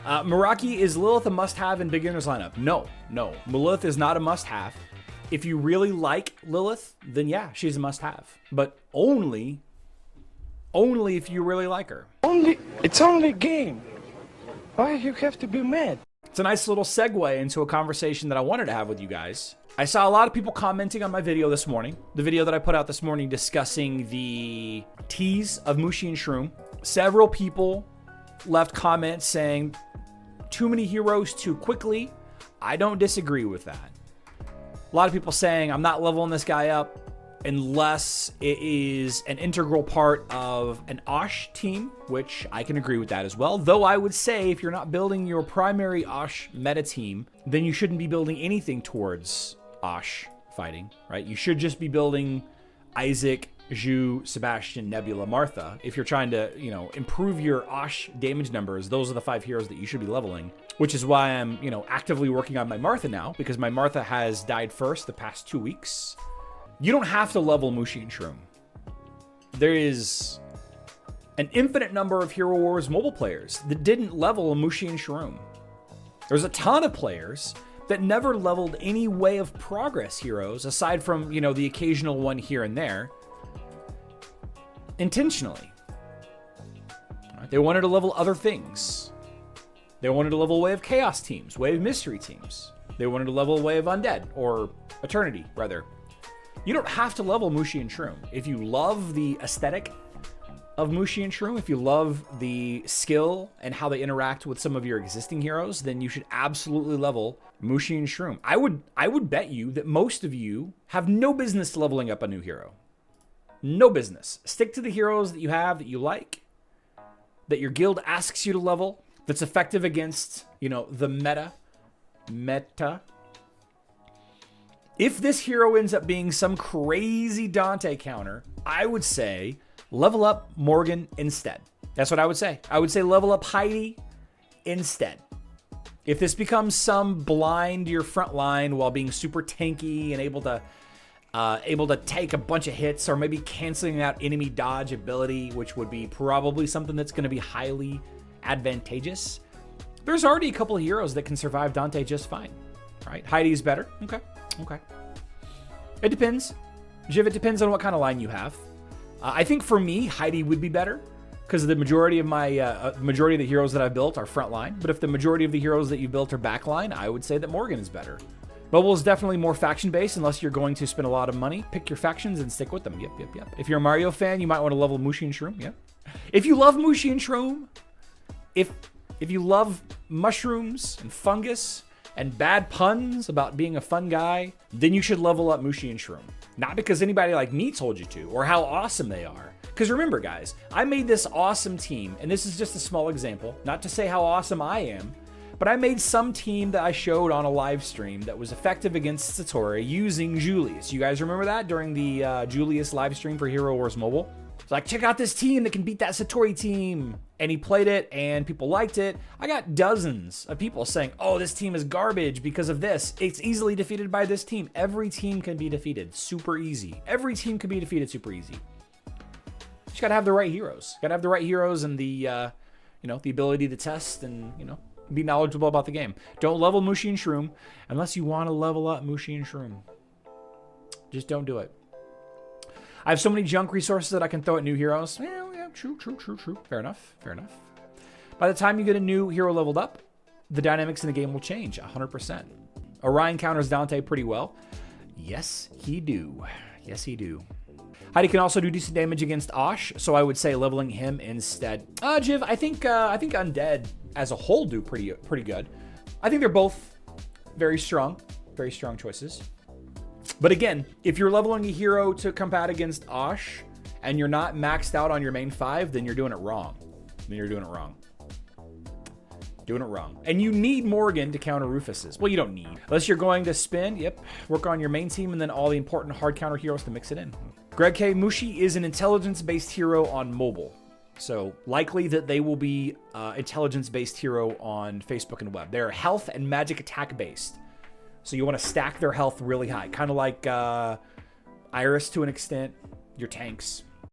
Meraki, is Lilith a must-have in beginner's lineup? No. Lilith is not a must-have. If you really like Lilith, then yeah, she's a must-have. But only if you really like her. It's only a game. Why you have to be mad? It's a nice little segue into a conversation that I wanted to have with you guys. I saw a lot of people commenting on my video this morning, the video that I put out this morning discussing the tease of Mushy and Shroom. Several people left comments saying, too many heroes too quickly. I don't disagree with that. A lot of people saying, I'm not leveling this guy up unless it is an integral part of an Osh team, which I can agree with that as well. Though I would say if you're not building your primary Osh meta team, then you shouldn't be building anything towards Osh fighting, right? You should just be building Isaac, Zhu, Sebastian, Nebula, Martha. If you're trying to, improve your Osh damage numbers, those are the 5 heroes that you should be leveling, which is why I'm, actively working on my Martha now, because my Martha has died first the past 2 weeks. You don't have to level Mushy and Shroom. There is an infinite number of Hero Wars mobile players that didn't level Mushy and Shroom. There's a ton of players that never leveled any Way of Progress heroes, aside from, the occasional one here and there, intentionally. Right? They wanted to level other things. They wanted to level Way of Chaos teams, Way of Mystery teams. They wanted to level Way of Undead, or Eternity, rather. You don't have to level Mushy and Shroom. If you love the aesthetic of Mushy and Shroom, if you love the skill and how they interact with some of your existing heroes, then you should absolutely level Mushy and Shroom. I would bet you that most of you have no business leveling up a new hero. No business. Stick to the heroes that you have, that you like, that your guild asks you to level, that's effective against, the meta. If this hero ends up being some crazy Dante counter, I would say level up Morgan instead. That's what I would say. I would say level up Heidi instead. If this becomes some blind your front line while being super tanky and able to take a bunch of hits, or maybe canceling out enemy dodge ability, which would be probably something that's going to be highly advantageous. There's already a couple of heroes that can survive Dante just fine, right? Heidi's better. Okay. It depends. Jiv, it depends on what kind of line you have. I think for me, Heidi would be better because the majority of my majority of the heroes that I've built are front line. But if the majority of the heroes that you built are back line, I would say that Morgan is better. Bubble is definitely more faction-based unless you're going to spend a lot of money. Pick your factions and stick with them. Yep. If you're a Mario fan, you might want to level Mushy and Shroom. Yep. If you love Mushy and Shroom, if you love mushrooms and fungus and bad puns about being a fun guy, then you should level up Mushy and Shroom. Not because anybody like me told you to, or how awesome they are. Because remember, guys, I made this awesome team, and this is just a small example, not to say how awesome I am, but I made some team that I showed on a live stream that was effective against Satori using Julius. You guys remember that during the Julius live stream for Hero Wars Mobile? It's like, check out this team that can beat that Satori team. And he played it and people liked it. I got dozens of people saying, oh, this team is garbage because of this. It's easily defeated by this team. Every team can be defeated super easy. Every team can be defeated super easy. You just gotta have the right heroes. Gotta have the right heroes and the, the ability to test and, be knowledgeable about the game. Don't level Mushy and Shroom unless you want to level up Mushy and Shroom. Just don't do it. I have so many junk resources that I can throw at new heroes. Well, yeah, true. Fair enough. By the time you get a new hero leveled up, the dynamics in the game will change 100%. Orion counters Dante pretty well. Yes, he do. Heidi can also do decent damage against Osh, so I would say leveling him instead. Jiv, I think Undead as a whole do pretty good. I think they're both very strong choices. But again, if you're leveling a hero to combat against Osh and you're not maxed out on your main 5, then you're doing it wrong. And you need Morgan to counter Rufus's. Well, you don't need. Unless you're going to spin, work on your main team and then all the important hard counter heroes to mix it in. Greg K. Mushy is an intelligence-based hero on mobile. So likely that they will be intelligence-based hero on Facebook and web. They're health and magic attack-based. So you want to stack their health really high. Kind of like Iris to an extent, your tanks.